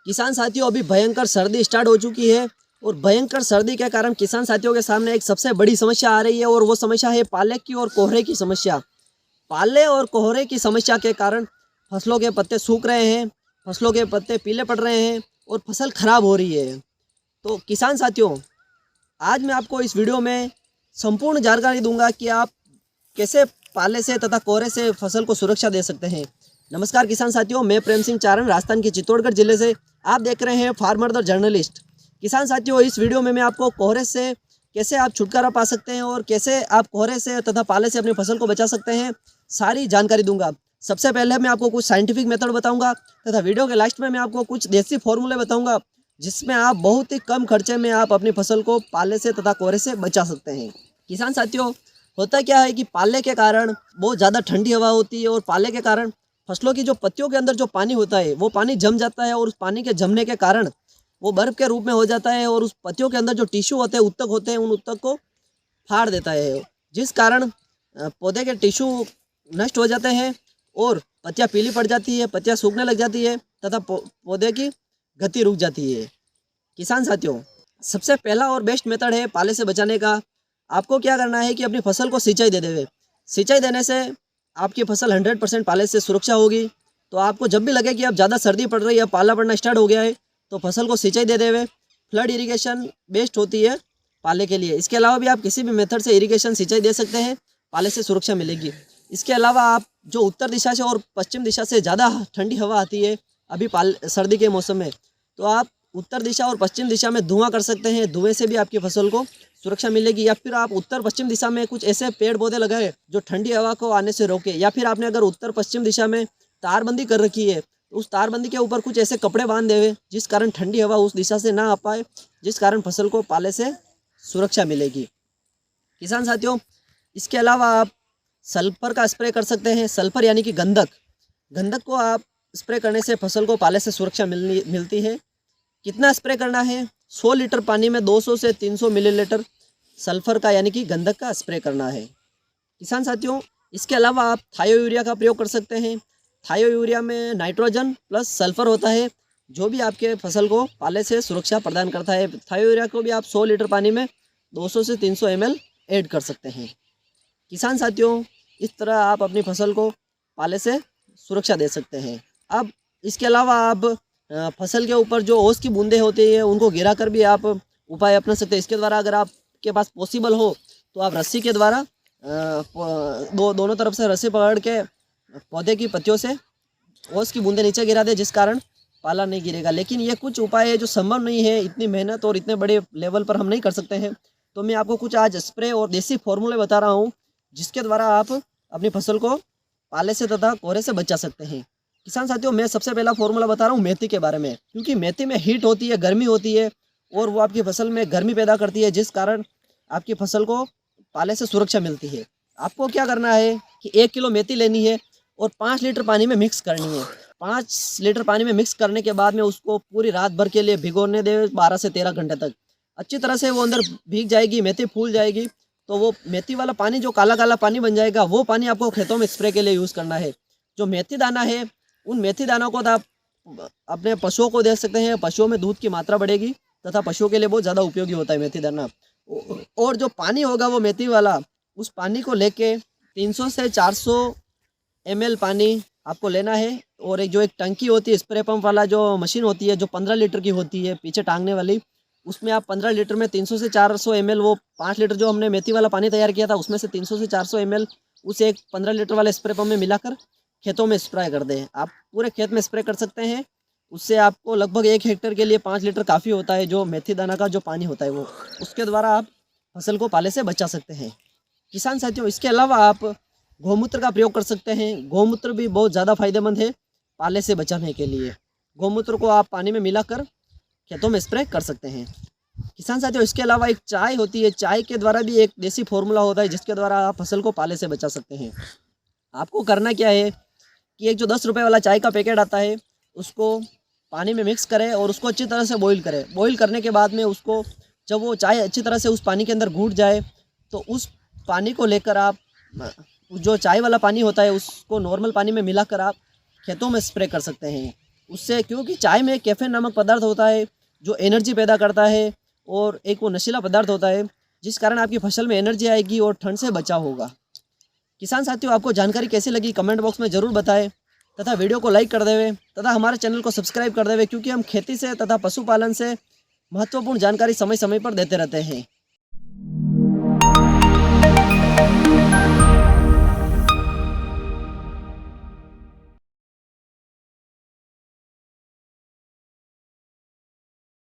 किसान साथियों, अभी भयंकर सर्दी स्टार्ट हो चुकी है और भयंकर सर्दी के कारण किसान साथियों के सामने एक सबसे बड़ी समस्या आ रही है और वो समस्या है पाले की और कोहरे की समस्या। पाले और कोहरे की समस्या के कारण फसलों के पत्ते सूख रहे हैं, फसलों के पत्ते पीले पड़ रहे हैं और फसल खराब हो रही है। तो किसान साथियों, आज मैं आपको इस वीडियो में संपूर्ण जानकारी दूंगा कि आप कैसे पाले से तथा कोहरे से फसल को सुरक्षा दे सकते हैं। नमस्कार किसान साथियों, मैं प्रेम सिंह चारण राजस्थान के चित्तौड़गढ़ जिले से आप देख रहे हैं फार्मर द जर्नलिस्ट। किसान साथियों, इस वीडियो में मैं आपको कोहरे से कैसे आप छुटकारा पा सकते हैं और कैसे आप कोहरे से तथा पाले से अपनी फसल को बचा सकते हैं, सारी जानकारी दूंगा। सबसे पहले मैं आपको कुछ साइंटिफिक मेथड बताऊंगा तथा वीडियो के लास्ट में मैं आपको कुछ देसी फॉर्मूले बताऊंगा जिसमें आप बहुत ही कम खर्चे में आप अपनी फसल को पाले से तथा कोहरे से बचा सकते हैं। किसान साथियों, होता क्या है कि पाले के कारण बहुत ज़्यादा ठंडी हवा होती है और पाले के कारण फसलों की जो पत्तियों के अंदर जो पानी होता है वो पानी जम जाता है और उस पानी के जमने के कारण वो बर्फ़ के रूप में हो जाता है और उस पत्तियों के अंदर जो टिश्यू होते हैं, उत्तक होते हैं, उन उत्तक को फाड़ देता है, जिस कारण पौधे के टिश्यू नष्ट हो जाते हैं और पत्तियाँ पीली पड़ जाती है, पत्तियाँ सूखने लग जाती है तथा पौधे की गति रुक जाती है। किसान साथियों, सबसे पहला और बेस्ट मेथड है पाले से बचाने का। आपको क्या करना है कि अपनी फसल को सिंचाई दे देवे। सिंचाई देने से आपकी फसल 100% पाले से सुरक्षा होगी। तो आपको जब भी लगे कि अब ज़्यादा सर्दी पड़ रही है, पाला पड़ना स्टार्ट हो गया है, तो फसल को सिंचाई दे देवे। फ्लड इरिगेशन बेस्ट होती है पाले के लिए। इसके अलावा भी आप किसी भी मेथड से इरिगेशन सिंचाई दे सकते हैं, पाले से सुरक्षा मिलेगी। इसके अलावा आप जो उत्तर दिशा से और पश्चिम दिशा से ज़्यादा ठंडी हवा आती है अभी सर्दी के मौसम में, तो आप उत्तर दिशा और पश्चिम दिशा में धुआं कर सकते हैं। धुएं से भी आपकी फसल को सुरक्षा मिलेगी। या फिर आप उत्तर पश्चिम दिशा में कुछ ऐसे पेड़ पौधे लगाए जो ठंडी हवा को आने से रोके। या फिर आपने अगर उत्तर पश्चिम दिशा में तारबंदी कर रखी है तो उस तारबंदी के ऊपर कुछ ऐसे कपड़े बांध देवे जिस कारण ठंडी हवा उस दिशा से ना आ पाए, जिस कारण फसल को पाले से सुरक्षा मिलेगी। किसान साथियों, इसके अलावा आप सल्फर का स्प्रे कर सकते हैं। सल्फर यानी कि गंधक। गंधक को आप स्प्रे करने से फसल को पाले से सुरक्षा मिलती है। कितना स्प्रे करना है? 100 लीटर पानी में 200 से 300 मिलीलीटर सल्फर का यानी कि गंधक का स्प्रे करना है। किसान साथियों, इसके अलावा आप थायो यूरिया का प्रयोग कर सकते हैं। थायो यूरिया में नाइट्रोजन प्लस सल्फर होता है जो भी आपके फसल को पाले से सुरक्षा प्रदान करता है। थायो यूरिया को भी आप 100 लीटर पानी में 200 से 300 ml ऐड कर सकते हैं। किसान साथियों, इस तरह आप अपनी फसल को पाले से सुरक्षा दे सकते हैं। अब इसके अलावा आप फसल के ऊपर जो ओस की बूंदें होती है उनको गिरा कर भी आप उपाय अपना सकते हैं। इसके द्वारा अगर आपके पास पॉसिबल हो तो आप रस्सी के द्वारा दोनों तरफ से रस्सी पकड़ के पौधे की पत्तियों से ओस की बूंदें नीचे गिरा दे, जिस कारण पाला नहीं गिरेगा। लेकिन ये कुछ उपाय है जो संभव नहीं है, इतनी मेहनत और इतने बड़े लेवल पर हम नहीं कर सकते हैं। तो मैं आपको कुछ आज स्प्रे और देसी फॉर्मूले बता रहा हूँ जिसके द्वारा आप अपनी फसल को पाले से तथा कोहरे से बचा सकते हैं। किसान साथियों, मैं सबसे पहला फॉर्मूला बता रहा हूँ मेथी के बारे में, क्योंकि मेथी में हीट होती है, गर्मी होती है और वो आपकी फसल में गर्मी पैदा करती है, जिस कारण आपकी फसल को पाले से सुरक्षा मिलती है। आपको क्या करना है कि 1 किलो मेथी लेनी है और 5 लीटर पानी में मिक्स करनी है। 5 लीटर पानी में मिक्स करने के बाद में उसको पूरी रात भर के लिए भिगोने दे, 12 से 13 घंटे तक। अच्छी तरह से वो अंदर भीग जाएगी, मेथी फूल जाएगी, तो वो मेथी वाला पानी जो काला काला पानी बन जाएगा वो पानी आपको खेतों में स्प्रे के लिए यूज़ करना है। जो मेथी दाना है उन मेथी दानों को आप अपने पशुओं को दे सकते हैं। पशुओं में दूध की मात्रा बढ़ेगी तथा पशुओं के लिए बहुत ज़्यादा उपयोगी होता है मेथी दाना। और जो पानी होगा वो मेथी वाला, उस पानी को लेके 300 से 400 ml पानी आपको लेना है। और एक टंकी होती है, स्प्रे पंप वाला जो मशीन होती है जो 15 लीटर की होती है पीछे टांगने वाली, उसमें आप 15 लीटर में 300 से 400 ml, वो 5 लीटर जो हमने मेथी वाला पानी तैयार किया था उसमें से 300 से 400 ml उस एक 15 लीटर वाले स्प्रे पंप में मिलाकर खेतों में स्प्रे कर दें। आप पूरे खेत में स्प्रे कर सकते हैं। उससे आपको लगभग 1 हेक्टेयर के लिए 5 लीटर काफ़ी होता है। जो मेथी दाना का जो पानी होता है वो, उसके द्वारा आप फसल को पाले से बचा सकते हैं। किसान साथियों, इसके अलावा आप गौमूत्र का प्रयोग कर सकते हैं। गौमूत्र भी बहुत ज़्यादा फायदेमंद है पाले से बचाने के लिए। गौमूत्र को आप पानी में मिलाकर खेतों में स्प्रे कर सकते हैं। किसान साथियों, इसके अलावा एक चाय होती है, चाय के द्वारा भी एक देसी फॉर्मूला होता है जिसके द्वारा आप फसल को पाले से बचा सकते हैं। आपको करना क्या है कि एक जो 10 रुपये वाला चाय का पैकेट आता है उसको पानी में मिक्स करें और उसको अच्छी तरह से बॉईल करें। बॉईल करने के बाद में उसको, जब वो चाय अच्छी तरह से उस पानी के अंदर घुट जाए तो उस पानी को लेकर आप जो चाय वाला पानी होता है उसको नॉर्मल पानी में मिलाकर आप खेतों में स्प्रे कर सकते हैं। उससे, क्योंकि चाय में कैफीन नामक पदार्थ होता है जो एनर्जी पैदा करता है और एक वो नशीला पदार्थ होता है जिस कारण आपकी फसल में एनर्जी आएगी और ठंड से बचाव होगा। किसान साथियों, आपको जानकारी कैसी लगी कमेंट बॉक्स में ज़रूर बताएं तथा वीडियो को लाइक कर देवे तथा हमारे चैनल को सब्सक्राइब कर देवे, क्योंकि हम खेती से तथा पशुपालन से महत्वपूर्ण जानकारी समय समय पर देते रहते हैं।